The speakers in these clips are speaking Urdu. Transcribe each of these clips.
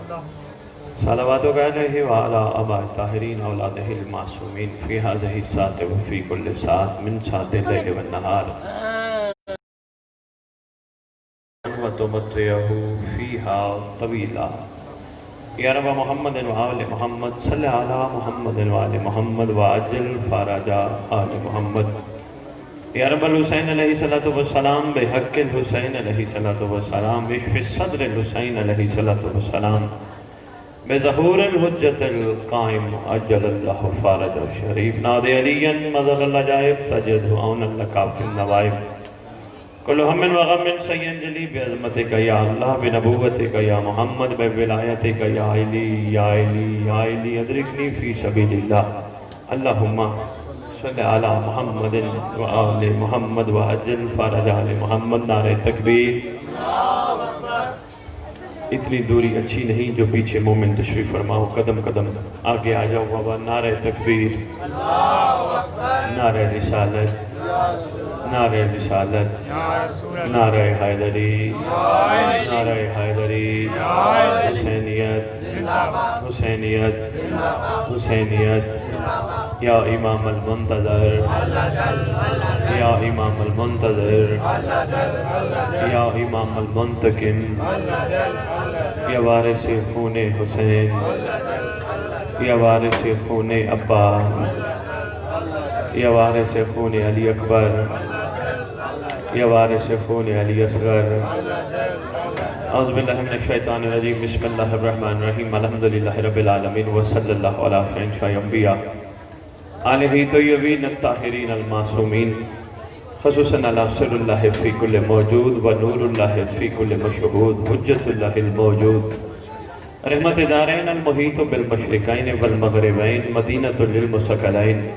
صلواتك عليه وعلى آباء الطاهرين أولاده المعصومين في هذه الساعة وفي كل ساعة من ساعة الليل والنهار وتمتعه فيها طويلا يا رب محمد وآل محمد صل على محمد وآل محمد وعجل فرج آل محمد یا رب الحسین علیہ السلام بحق الحسین علیہ السلام بشف صدر الحسین علیہ السلام بظہور الحجت القائم عجل اللہ فارج الشریف ناد علیاً مظل اللہ جائب تجد عون اللہ کافی النوائب کل ہم وغم سین جلی بعظمتک یا اللہ بنبوتک یا محمد بولایتک یا علی یا علی یا علی ادرکنی فی سبیل اللہ اللہم صلی علی محمد و آل محمد و عجل فرج آل محمد نعرہ تکبیر اتنی دوری اچھی نہیں جو پیچھے مومن تشریف فرماؤ قدم قدم آگے آ جاؤ بابا نعرہ تکبیر نعرہ رسالت نعرہ رسالت نعرہ حیدری نعرہ حیدری حسینیت حسینیت حسینیت یا امام المنتظر یا امام المنتظر یا امام المنتقم یا وارث خون حسین یا وارث خون عباس یا وارث خون علی اکبر یا وارث خون علی اصغر اعوذ باللہ من الشیطان الرجیم بسم اللہ الرحمن الرحیم الحمدللہ رب العالمین وصلی اللہ علی شہنشاہ انبیاء آلہ طیبین الطاہرین المعصومین خصوصاً علی سر اللہ فی کل موجود و نور اللہ فی کل مشہود حجت اللہ الموجود رحمت دارین المحیط بالمشرقین والمغربین مدینۃ للمسکلین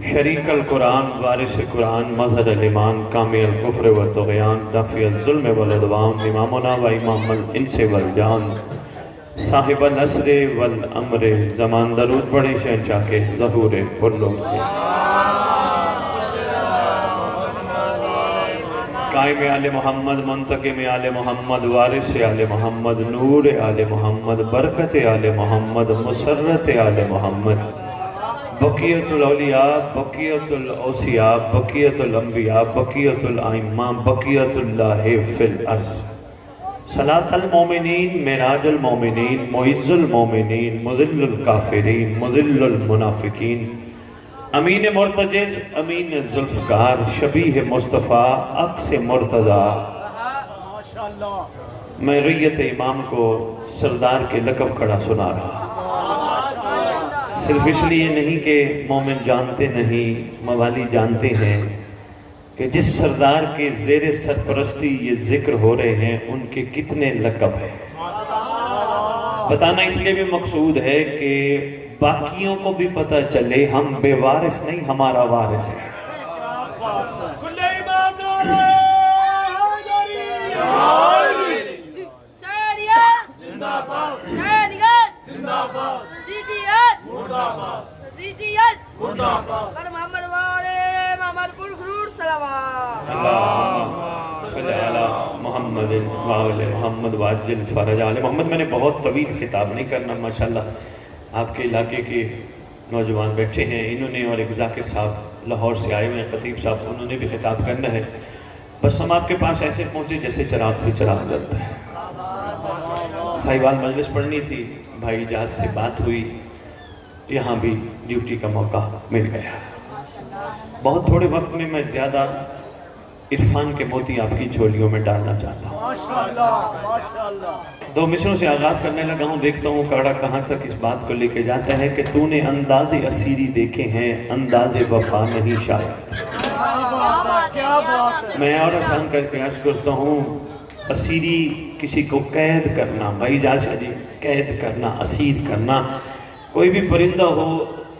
شریک القرآن وارث قرآن مظہر الایمان کامی الکفر والطغیان دافع الظلم والعدوان امامنا و امام الانس والجان صاحب العصر والامر زمان درود پڑھیں شہنشاہ کے ظہور پرلو قائم آل محمد منتقم آل محمد وارث آل محمد نور آل محمد برکت آل محمد مسرت آل محمد بقیت الاولیاء بقیت الاوصیاء بقیت الانبیاء بقیت الائمہ بقیت اللہ فی الارض صلاة المومنین معراج المومنین معز المومنین مذل الکافرین مذل المنافقین امین مرتجز امین ذوالفقار شبیہ مصطفیٰ عکس مرتضیٰ میں ریت امام کو سردار کے لقب کھڑا سنا رہا صرف اس لیے نہیں کہ مومن جانتے نہیں موالی جانتے ہیں کہ جس سردار کے زیر سرپرستی یہ ذکر ہو رہے ہیں ان کے کتنے لقب ہیں بتانا اس لیے بھی مقصود ہے کہ باقیوں کو بھی پتہ چلے ہم بے وارث نہیں ہمارا وارث ہے محمد والے محمد پرخرور صلوات صلی علی محمد وآل محمد وعجل فرج آل محمد میں نے بہت طویل خطاب نہیں کرنا ماشاءاللہ آپ کے علاقے کے نوجوان بیٹھے ہیں انہوں نے اور ایک ذاکر صاحب لاہور سے آئے ہوئے ہیں خطیب صاحب انہوں نے بھی خطاب کرنا ہے بس ہم آپ کے پاس ایسے پہنچے جیسے چراغ سے چراغ جلتا ہے صاحبان مجلس پڑھنی تھی بھائی جہاز سے بات ہوئی یہاں بھی ڈیوٹی کا موقع مل گیا بہت تھوڑے وقت میں زیادہ عرفان کے موتی آپ کی جھولیوں میں ڈالنا چاہتا ہوں دو مصروں سے آغاز کرنے لگا ہوں دیکھتا ہوں کڑا کہاں تک اس بات کو لے کے جاتا ہے کہ تو نے انداز اسیری دیکھے ہیں انداز وفا نہیں شاید میں اور آسان کر کے عرض کرتا ہوں اسیری کسی کو قید کرنا بھائی جاشا جی قید کرنا اسیر کرنا کوئی بھی پرندہ ہو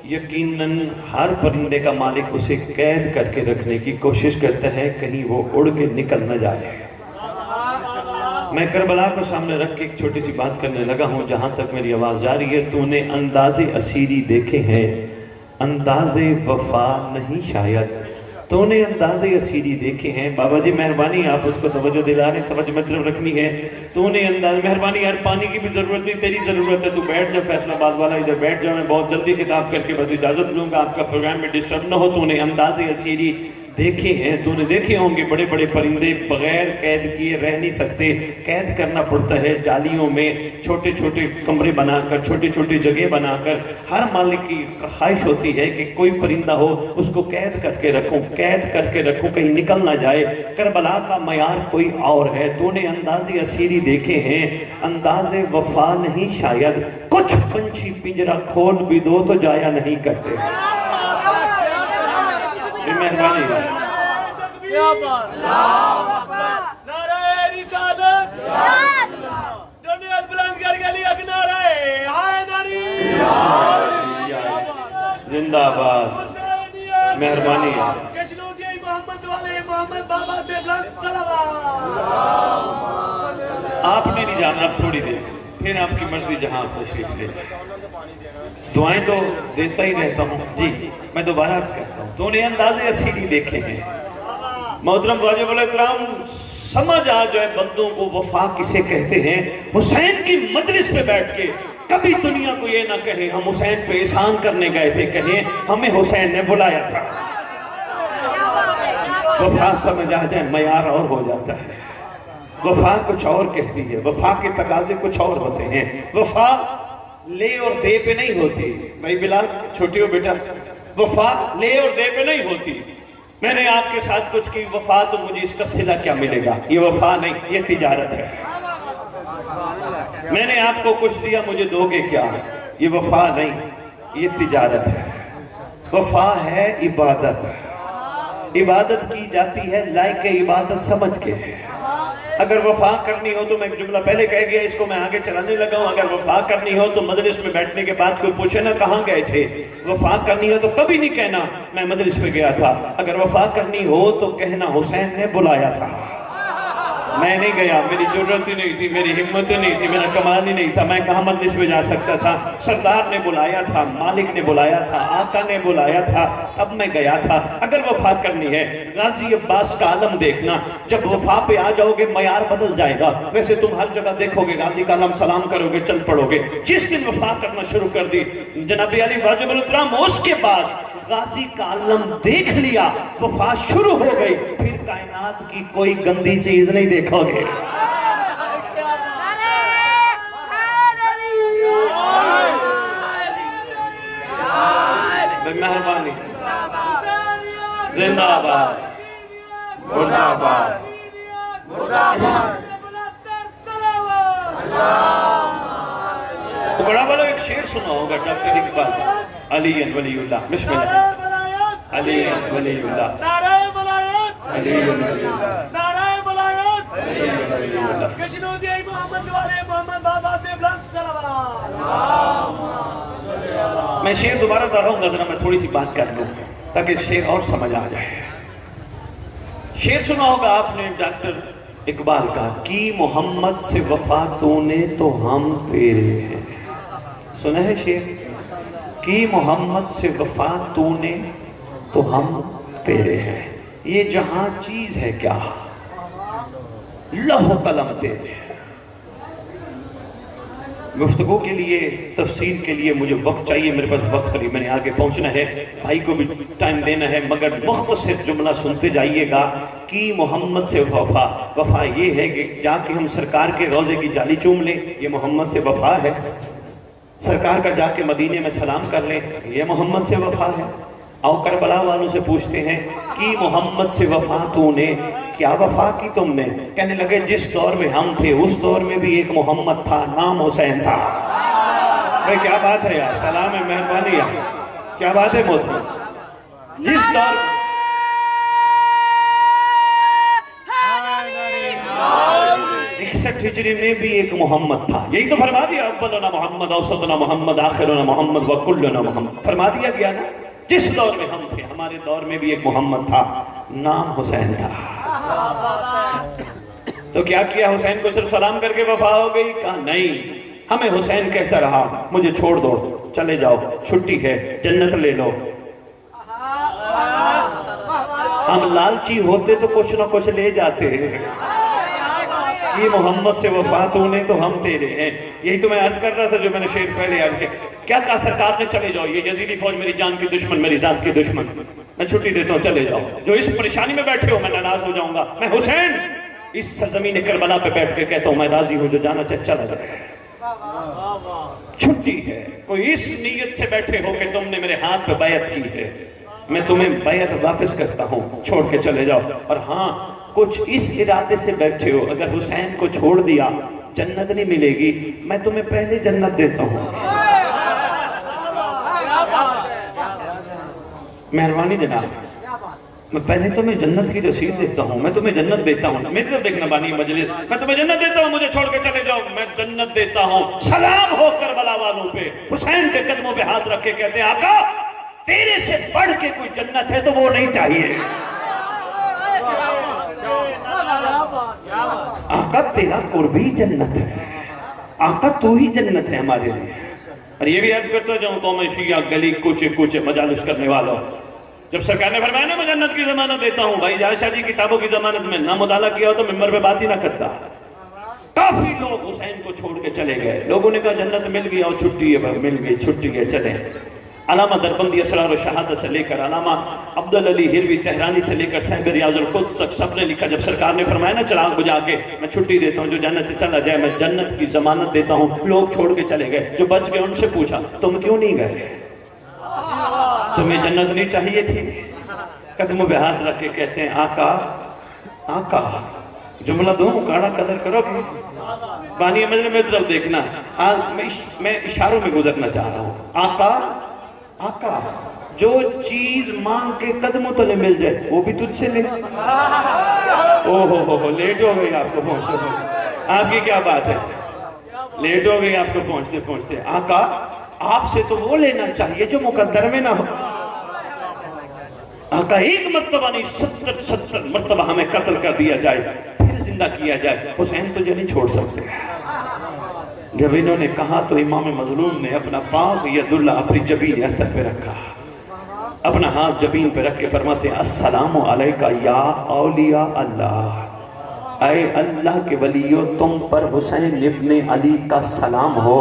یقیناً ہر پرندے کا مالک اسے قید کر کے رکھنے کی کوشش کرتا ہے کہیں وہ اڑ کے نکل نہ جائے میں کربلا کو سامنے رکھ کے ایک چھوٹی سی بات کرنے لگا ہوں جہاں تک میری آواز جا رہی ہے تو نے انداز اسیری دیکھے ہیں انداز وفا نہیں شاید تو نے انداز اسیری دیکھے ہیں. بابا جی مہربانی آپ اس کو توجہ دلا رہے ہیں, توجہ مطلب رکھنی ہے. تو نے انداز, مہربانی یار پانی کی بھی ضرورت نہیں, تیری ضرورت ہے, تو بیٹھ جا فیصل آباد والا, ادھر بیٹھ جاؤ. میں بہت جلدی خطاب کر کے بس اجازت لوں گا, آپ کا پروگرام میں ڈسٹرب نہ ہو. تو نے انداز اسیری دیکھے ہیں, تو نے دیکھے ہوں گے بڑے بڑے پرندے بغیر قید کیے رہ نہیں سکتے, قید کرنا پڑتا ہے جالیوں میں, چھوٹے چھوٹے کمرے بنا کر, چھوٹی چھوٹی جگہ بنا کر. ہر مالک کی خواہش ہوتی ہے کہ کوئی پرندہ ہو اس کو قید کر کے رکھوں, قید کر کے رکھوں, کہیں نکل نہ جائے. کربلا کا معیار کوئی اور ہے. تو نے انداز اسیری دیکھے ہیں, انداز وفا نہیں شاید, کچھ پنچھی پنجرا کھول بھی دو تو جایا نہیں کرتے. مہربانی نعرہ رسالت دنیا بلند کر کے لیا کہ نعرہ حیدری زندہ آباد. مہربانی کشنودی محمد والے محمد بابا سے بلند صلوات. آپ نے نہیں جانا, اب تھوڑی دیر پھر آپ کی مرضی جہاں آپ تشریف لے. دعائیں تو دیتا ہی رہتا ہوں جی, میں دوبارہ عرض کرتا ہوں. تو نے انداز اسیری دیکھے ہیں. محترم واجب الاحترام, سمجھ آ جائے بندوں کو وفا کسے کہتے ہیں. حسین کی مجلس پہ بیٹھ کے کبھی دنیا کو یہ نہ کہے ہم حسین پہ احسان کرنے گئے تھے, کہیں ہمیں حسین نے بلایا تھا. وفا سمجھ آ جائے معیار اور ہو جاتا ہے. وفا کچھ اور کہتی ہے, وفا کے تقاضے کچھ اور ہوتے ہیں. وفا لے اور دے پہ نہیں ہوتی. بھائی بلال چھوٹی ہو بیٹا, وفا لے اور دے پہ نہیں ہوتی. میں نے آپ کے ساتھ کچھ کی وفا تو مجھے اس کا صلہ کیا ملے گا, یہ وفا نہیں, یہ تجارت ہے. میں نے آپ کو کچھ دیا, مجھے دو گے کیا, یہ وفا نہیں, یہ تجارت ہے. وفا ہے عبادت. عبادت کی جاتی ہے لائق عبادت سمجھ کے. اگر وفا کرنی ہو تو میں ایک جملہ پہلے کہہ گیا, اس کو میں آگے چلانے لگا ہوں. اگر وفا کرنی ہو تو مجلس میں بیٹھنے کے بعد کوئی پوچھے نا کہاں گئے تھے. وفا کرنی ہو تو کبھی نہیں کہنا میں مجلس میں گیا تھا. اگر وفا کرنی ہو تو کہنا حسین نے بلایا تھا, میں نہیں گیا, میری ضرورت ہی نہیں تھی, میری ہمت ہی نہیں تھی, میرا کمال ہی نہیں تھا. میں کہاں مجلس میں جا سکتا تھا. سردار نے بلایا تھا, مالک نے بلایا تھا, آقا نے بلایا تھا, تب میں گیا تھا. اگر وفا کرنی ہے, غازی عباس کا عالم دیکھنا, جب وفا پہ آ جاؤ گے معیار بدل جائے گا. ویسے تم ہر جگہ دیکھو گے غازی کا عالم, سلام کرو گے, چل پڑو گے. جس دن وفا کرنا شروع کر دی جناب علی واجب الاحترام, اس کے بعد غازی کا عالم دیکھ لیا, وفا شروع ہو گئی. پھر کائنات کی کوئی گندی چیز نہیں دیکھو گے. مہربانی, زندہ آباد, مردہ آباد. بڑا والا ایک شعر سنا ہوگا ڈاکٹر اقبال, علی ولی اللہ. بسم اللہ. علی ولی اللہ, نعرہ ولایت, علی ولی اللہ, نعرہ ولایت, علی ولی اللہ. کشنودی محمد والے محمد بابا سے بلند صلوات. میں شعر دوبارہ دہراؤں گا, ذرا میں تھوڑی سی بات کر لوں تاکہ شعر اور سمجھ آ جائے. شعر سنا ہوگا آپ نے ڈاکٹر اقبال کا, کی محمد سے وفا تو نے تو ہم تیرے ہیں. سنا ہے شعر, کی محمد سے وفا تو نے تو ہم تیرے ہیں. یہ جہاں چیز ہے کیا, لوح قلم تیرے. گفتگو کے لیے, تفسیر کے لیے مجھے وقت چاہیے, میرے پاس وقت نہیں, میں نے آگے پہنچنا ہے, بھائی کو بھی ٹائم دینا ہے, مگر مختصر جملہ سنتے جائیے گا. کی محمد سے وفا, وفا یہ ہے کہ جا کے ہم سرکار کے روضے کی جالی چوم لیں, یہ محمد سے وفا ہے. سرکار کا جا کے مدینے میں سلام کر لیں, یہ محمد سے وفا ہے. آؤ کربلا والوں سے پوچھتے ہیں, کی محمد سے وفا تو نے, کیا وفا کی تم نے؟ کہنے لگے جس دور میں ہم تھے اس دور میں بھی ایک محمد تھا, نام حسین تھا. بھئی کیا بات ہے یار, سلام ہے, مہربانی ہے, کیا بات ہے محترم. جس دور 61 ہجری میں بھی ایک محمد تھا. یہی تو فرما دیا, اولنا محمد, اوسطنا محمد, آخرنا محمد, وکلنا محمد. فرما دیا گیا نا, جس دور میں ہم تھے ہمارے دور میں بھی ایک محمد تھا, نام حسین تھا. تو کیا کیا, حسین کو صرف سلام کر کے وفا ہو گئی؟ کہا نہیں, ہمیں حسین کہتا رہا مجھے چھوڑ دو, چلے جاؤ, چھٹی ہے, جنت لے لو. ہم لالچی ہوتے تو کچھ نہ کچھ لے جاتے ہیں، یہ محمد سے وفات ہونے تو ہم تیرے ہیں۔ یہی تو میں عرض کر رہا تھا جو میں نے شعر پہلے عرض کیا، کیا کہا سرکار نے؟ چلے جاؤ، یہ یزیدی فوج میری جان کی دشمن، میری ذات کی دشمن، میں چھٹی دیتا ہوں، چلے جاؤ۔ جو اس پریشانی میں بیٹھے ہو میں ناراض ہو جاؤں گا، میں حسین اس سرزمین کربلا پہ بیٹھ کے کہتا ہوں میں راضی ہوں، جو جانا چاہے چلا جائے، چھٹی ہے۔ کوئی اس نیت سے بیٹھے ہو کہ تم نے میرے ہاتھ پہ بیعت کی ہے، میں تمہیں بیعت واپس کرتا ہوں، چھوڑ کے چلے جاؤ۔ اور ہاں کچھ اس ارادے سے بیٹھے ہو اگر حسین کو چھوڑ دیا جنت نہیں ملے گی، میں تمہیں پہلے جنت دیتا ہوں، مہربانی جناب، میں پہلے تمہیں جنت کی رسید دیتا ہوں، میں تمہیں جنت دیتا ہوں، میری طرف دیکھنا بانی مجلس، میں تمہیں جنت دیتا ہوں، مجھے چھوڑ کے چلے جاؤ، میں جنت دیتا ہوں۔ سلام ہو کربلا والوں پہ، حسین کے قدموں پہ ہاتھ رکھ کے کہتے ہیں آقا تیرے سے بڑھ کے کوئی جنت ہے تو وہ نہیں چاہیے، آقا تیرا قربی جنت ہے، آقا تو ہی جنت ہے ہمارے لیے۔ اور یہ بھی عرض کرتا جاؤں قوم شیعہ گلی کوچے کوچے مجالس کرنے والوں، جب سرکار نے فرمایا نا میں جنت کی ضمانت دیتا ہوں، بھائی جائشہ جی کتابوں کی ضمانت میں نہ مطالعہ کیا ہو تو ممبر پہ بات ہی نہ کرتا۔ کافی لوگ حسین کو چھوڑ کے چلے گئے، لوگوں نے کہا جنت مل گئی اور چھٹی ہے، مل گئی چھٹی ہے، چلیں۔ علامہ دربندی اسرار و شہادت سے لے کر علامہ عبدالعلی ہروی تہرانی سے لے کر صاحب ریاض القدس تک سب نے لکھا جب سرکار نے فرمایا نا چراغ بجھا کے میں چھٹی دیتا ہوں، جو جنت سے چلا جائے میں جنت کی ضمانت دیتا ہوں، لوگ چھوڑ کے چلے گئے۔ جو بچ گئے ان سے پوچھا تم کیوں نہیں گئے، تمہیں جنت نہیں چاہیے تھی؟ قدموں پہ ہاتھ رکھ کے کہتے ہیں آقا آقا، جملہ دو مکاڑا قدر کرو گے، بانی مجلس میں طرف دیکھنا، میں اشاروں میں گزرنا چاہ رہا ہوں۔ آقا آقا جو چیز مانگ کے قدموں تلے مل جائے وہ بھی تجھ سے لے۔ اوہ لیٹ ہو گئی آپ کو پہنچتے، آپ کی کیا بات ہے، لیٹ ہو گئی آپ کو پہنچتے پہنچتے۔ آقا آپ سے تو وہ لینا چاہیے جو مقدر میں نہ ہو۔ آقا ایک مرتبہ نہیں 70 مرتبہ ہمیں قتل کر دیا جائے پھر زندہ کیا جائے، حسین تجھے نہیں چھوڑ سکتے۔ جب انہوں نے کہا تو امام مظلوم نے اپنا پاک یداللہ اپنی جبین اختر پہ رکھا، اپنا ہاتھ جبین پہ رکھ کے فرماتے ہیں السلام علیکہ یا اولیاء اللہ، اے اللہ کے ولیو تم پر حسین ابن علی کا سلام ہو،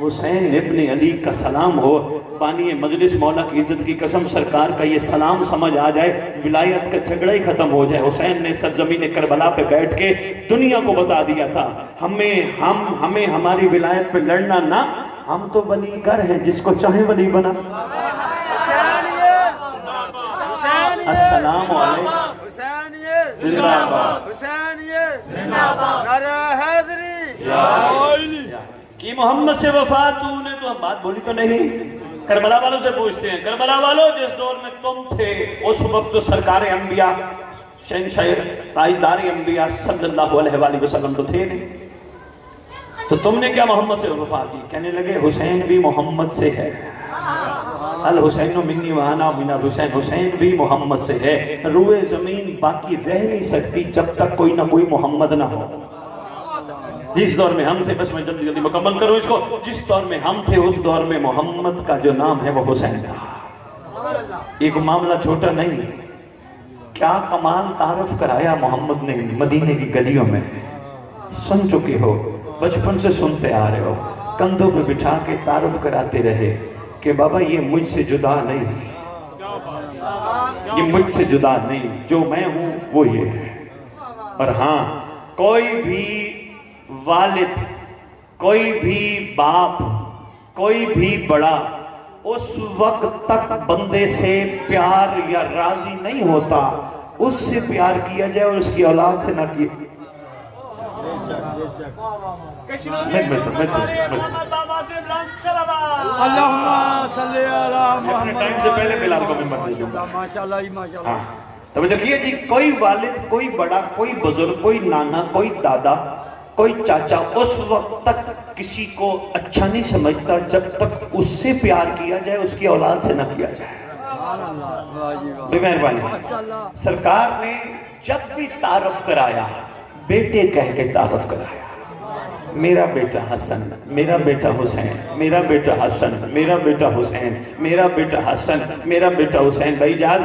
حسین ابن علی کا سلام ہو۔ بانی مجلس مولا کی عزت کی قسم سرکار کا یہ سلام سمجھ آ جائے ولایت کا جھگڑا ہی ختم ہو جائے۔ حسین نے سرزمین کربلا پہ بیٹھ کے دنیا کو بتا دیا تھا ہمیں ہماری ولایت پہ لڑنا نہ، ہم تو ولی گر ہیں، جس کو چاہے ولی بنا۔ السلام علیکم زندہ باد نعرہ حیدری کی محمد سے وفات نے تو ہم بات بولی تو نہیں۔ کربلا والوں سے پوچھتے ہیں کربلا والوں جس دور میں تم تھے اس وقت تو سرکار انبیاء شہنشاہ تاجدار انبیاء صلی اللہ علیہ وآلہ وسلم تو تھے نہیں، تو تم نے کیا محمد سے وفات کی؟ کہنے لگے حسین بھی محمد سے ہے، الحسین منی وانا من الحسین، حسین بھی محمد سے ہے۔ روئے زمین باقی رہ نہیں سکتی جب تک کوئی نہ کوئی محمد نہ ہو۔ جس دور میں ہم تھے، بس میں جلدی جلدی مکمل کروں اس کو، جس دور میں ہم تھے اس دور میں محمد کا جو نام ہے وہ حسین تھا۔ ایک معاملہ چھوٹا نہیں، کیا کمال تعارف کرایا محمد نے مدینے کی گلیوں میں، سن چکے ہو، بچپن سے سنتے آ رہے ہو، کندھوں پہ بٹھا کے تعارف کراتے رہے کہ بابا یہ مجھ سے جدا نہیں، یہ مجھ سے جدا نہیں، جو میں ہوں وہ یہ ہے۔ اور ہاں کوئی بھی والد، کوئی بھی باپ، کوئی بھی بڑا اس وقت تک بندے سے پیار یا راضی نہیں ہوتا اس سے پیار کیا جائے اور اس کی اولاد سے نہ کیا۔ اللہم صلی علی محمد، ٹائم سے پہلے بلال کو ممبر دے دوں گا۔ ماشاءاللہ ماشاءاللہ۔ توجہ کیے جی، کوئی والد، کوئی بڑا، کوئی بزرگ، کوئی نانا، کوئی دادا، کوئی چاچا اس وقت تک کسی کو اچھا نہیں سمجھتا جب تک اس سے پیار کیا جائے اس کی اولاد سے نہ کیا جائے۔ بے مہربانی، سرکار نے جب بھی تعارف کرایا بیٹے کہہ کے تعارف کرایا، میرا بیٹا حسن، میرا بیٹا حسین، میرا بیٹا حسن، میرا بیٹا حسین، میرا بیٹا حسن، میرا بیٹا حسین۔ بھائی جان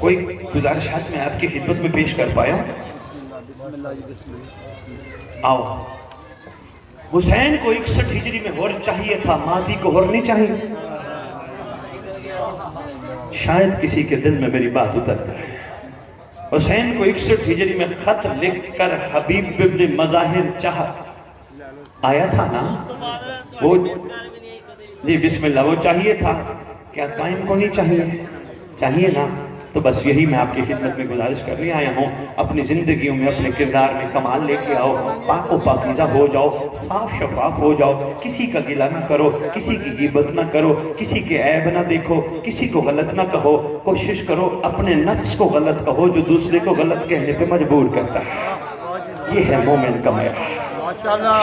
کوئی گزارشات میں آپ کی خدمت میں پیش کر پایا؟ آؤ. حسین کو 61 ہجری میں ہور چاہیے تھا، مہدی کو ہور نہیں چاہیے. شاید کسی کے دل میں میری بات اتر جائے. حسین کو 61 ہجری میں خط لکھ کر حبیب ابن مظاہر چاہت آیا تھا نا، وہ جی بسم اللہ، وہ چاہیے تھا. کیا قائم کو نہیں چاہیے؟ چاہیے نا. تو بس یہی میں آپ کی خدمت میں گزارش کر رہی آیا ہوں. اپنی زندگیوں میں اپنے کردار میں کمال لے کے آؤ، پاک و پاکیزہ ہو جاؤ، صاف شفاف ہو جاؤ. کسی کا گلہ نہ کرو، کسی کی غیبت نہ کرو، کسی کے عیب نہ دیکھو، کسی کو غلط نہ کہو. کوشش کرو اپنے نفس کو غلط کہو جو دوسرے کو غلط کہنے پہ مجبور کرتا ہے. یہ ہے مومن کا معیار.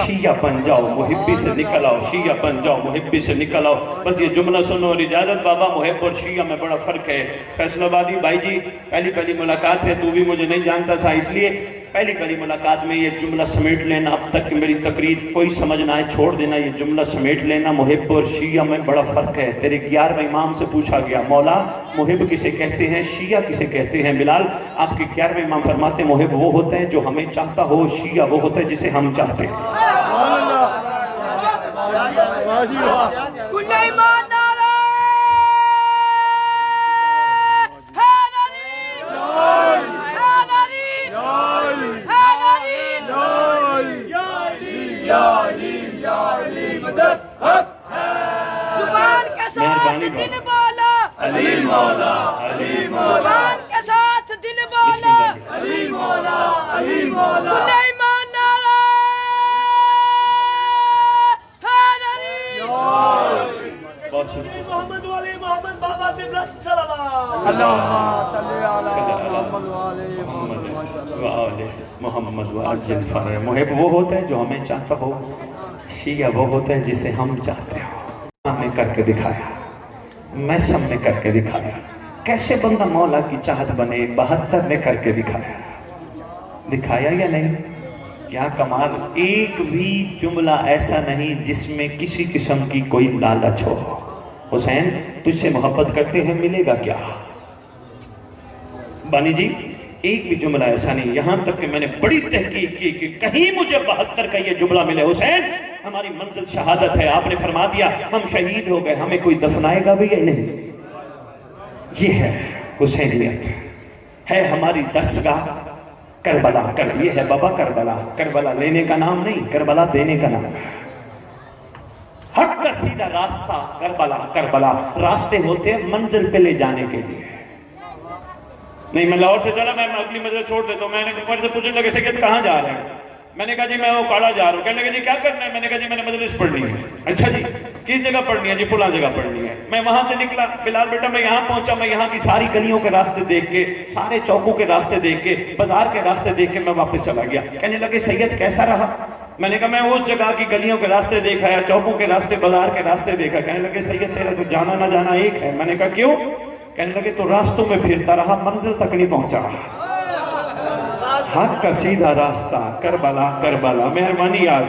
شیعہ بن جاؤ، محبی سے نکل آؤ. شیعہ بن جاؤ، محبی سے نکل آؤ. بس یہ جملہ سنو اور اجازت. بابا محب اور شیعہ میں بڑا فرق ہے. فیصل آبادی بھائی جی، پہلی ملاقات ہے، تو بھی مجھے نہیں جانتا تھا، اس لیے پہلی ملاقات میں یہ جملہ سمیٹ لینا. اب تک میری تقریر کوئی سمجھ نہ آئے چھوڑ دینا، یہ جملہ سمیٹ لینا. محب اور شیعہ میں بڑا فرق ہے. تیرے 11ویں امام سے پوچھا گیا، مولا محب کسے کہتے ہیں، شیعہ کسے کہتے ہیں؟ بلال، آپ کے 11ویں امام فرماتے ہیں محب وہ ہوتا ہے جو ہمیں چاہتا ہو، شیعہ وہ ہوتا ہے جسے ہم چاہتے ہیں. کل ایمان نعرہ زبان کے ساتھ دل بولا، علی مولا، علی مولا. زبان کے ساتھ دل بولا، علی مولا، علی مولا. کل ایمان نعرہ محمد والی محمد بابا سے برست سلام. اللہم صلی علی محمد وعلی محمد. محمد وعجل فرح. محب وہ ہوتا ہے جو ہمیں چاہتا ہو، شیعہ وہ ہوتا ہے جسے ہم چاہتے ہو. ہم نے کر کے دکھایا، میں سب نے کر کے دکھایا. کیسے بندہ مولا کی چاہت بنے؟ 72 نے کر کے دکھایا. دکھایا یا نہیں؟ کیا کمال. ایک بھی جملہ ایسا نہیں جس میں کسی قسم کی کوئی لالچ ہو. حسین تجھ سے محبت کرتے ہیں، ملے گا کیا؟ بانی جی ایک بھی جملہ ایسا نہیں. یہاں تک کہ میں نے بڑی تحقیق کی کہ کہیں مجھے 72 کا یہ جملہ ملے. حسین ہماری منزل شہادت ہے. آپ نے فرما دیا ہم شہید ہو گئے، ہمیں کوئی دفنائے گا بھی یا نہیں. یہ ہے حسینیت، ہے ہماری درسگاہ کربلا. یہ ہے بابا کربلا. کربلا لینے کا نام نہیں، کربلا دینے کا نام ہے. حق کا سیدھا راستہ کربلا. کربلا راستے ہوتے ہیں منزل پہ لے جانے کے لیے. نہیں میں لاہور سے چلا، میں اگلی منزل چھوڑ دیتا ہوں. میں نے میرے سے پوچھنے لگے سید کہاں جا رہے ہیں؟ میں نے کہا جی میں وہ کاڑا جا رہا ہوں. کہنے لگے جی کیا کرنا ہے؟ میں نے کہا جی میں نے مجلس پڑھنی ہے. اچھا جی کس جگہ پڑھنی ہے؟ جی فلاں جگہ پڑھنی ہے. میں وہاں سے نکلا. بلال بیٹا میں یہاں پہنچا، میں یہاں کی ساری گلیوں کے راستے دیکھ کے، سارے چوکوں کے راستے دیکھ کے، بازار کے راستے دیکھ کے میں واپس چلا گیا. کہنے لگے سید کیسا رہا؟ میں نے کہا میں اس جگہ کی گلیوں کے راستے دیکھا ہے، چوکوں کے راستے، بازار کے راستے دیکھا. کہنے لگے سید تیرا تو جانا نہ جانا ایک ہے. میں نے کہا کیوں؟ کہنے لگے تو راستوں میں پھرتا رہا، منزل تک نہیں پہنچا. حق کا سیدھا راستہ کربلا. کربلا مہربانی یار،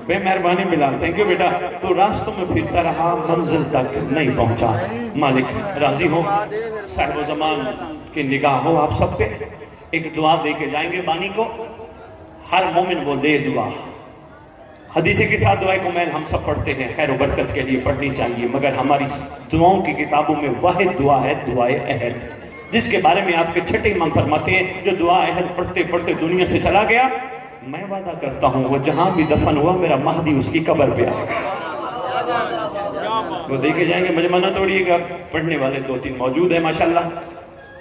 بے مہربانی بلال، تھینک یو بیٹا. تو راستوں میں پھرتا رہا، منزل تک نہیں پہنچا. مالک راضی ہو، صاحب و زمان کی نگاہ ہو آپ سب پہ. ایک دعا دے کے جائیں گے بانی کو. ہر مومن وہ دے دعا. حدیث کے ساتھ دعائے کو میں ہم سب پڑھتے ہیں، خیر و برکت کے لیے پڑھنی چاہیے، مگر ہماری دعاؤں کی کتابوں میں واحد دعا ہے دعائے عہد، جس کے بارے میں آپ کے چھٹے امام فرماتے ہیں جو دعا عہد پڑھتے پڑھتے دنیا سے چلا گیا، میں وعدہ کرتا ہوں وہ جہاں بھی دفن ہوا میرا مہدی اس کی قبر پہ آئے گا. وہ دیکھے جائیں گے، مجمع نہ توڑیے گا. پڑھنے والے 2-3 موجود ہیں ماشاءاللہ.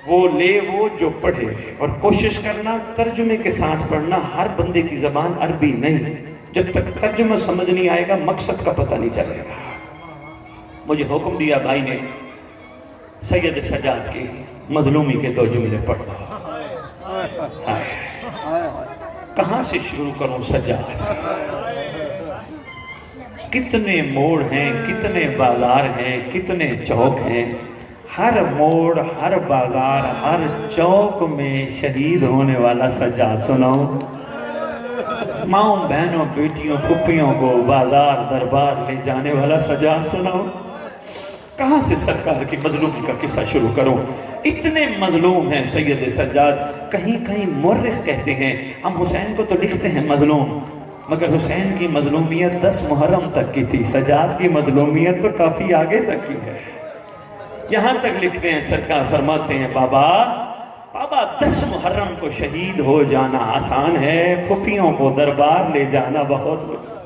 وہ لے وہ جو پڑھے، اور کوشش کرنا ترجمے کے ساتھ پڑھنا. ہر بندے کی زبان عربی نہیں، جب تک ترجمہ سمجھ نہیں آئے گا مقصد کا پتہ نہیں چلے گا. مجھے حکم دیا بھائی نے سید سجاد کی مظلومی کے 2 جملے پڑھا. کہاں سے شروع کروں سجاد؟ کتنے موڑ ہیں، کتنے بازار ہیں، کتنے چوک ہیں. ہر موڑ، ہر بازار، ہر چوک میں شہید ہونے والا سجاد سناؤں. ماؤں بہنوں بیٹیوں پھپھیوں کو بازار دربار لے جانے والا سجاد سناؤں. کہاں سے سرکار کی مظلومی کا قصہ شروع کروں؟ اتنے مظلوم ہیں سید سجاد، کہیں کہیں مورخ کہتے ہیں ہم حسین کو تو لکھتے ہیں مظلوم، مگر حسین کی مظلومیت 10 محرم تک کی تھی، سجاد کی مظلومیت تو کافی آگے تک کی ہے۔ یہاں تک لکھتے ہیں، سرکار فرماتے ہیں بابا 10 محرم کو شہید ہو جانا آسان ہے، پھپھیوں کو دربار لے جانا بہت مشکل۔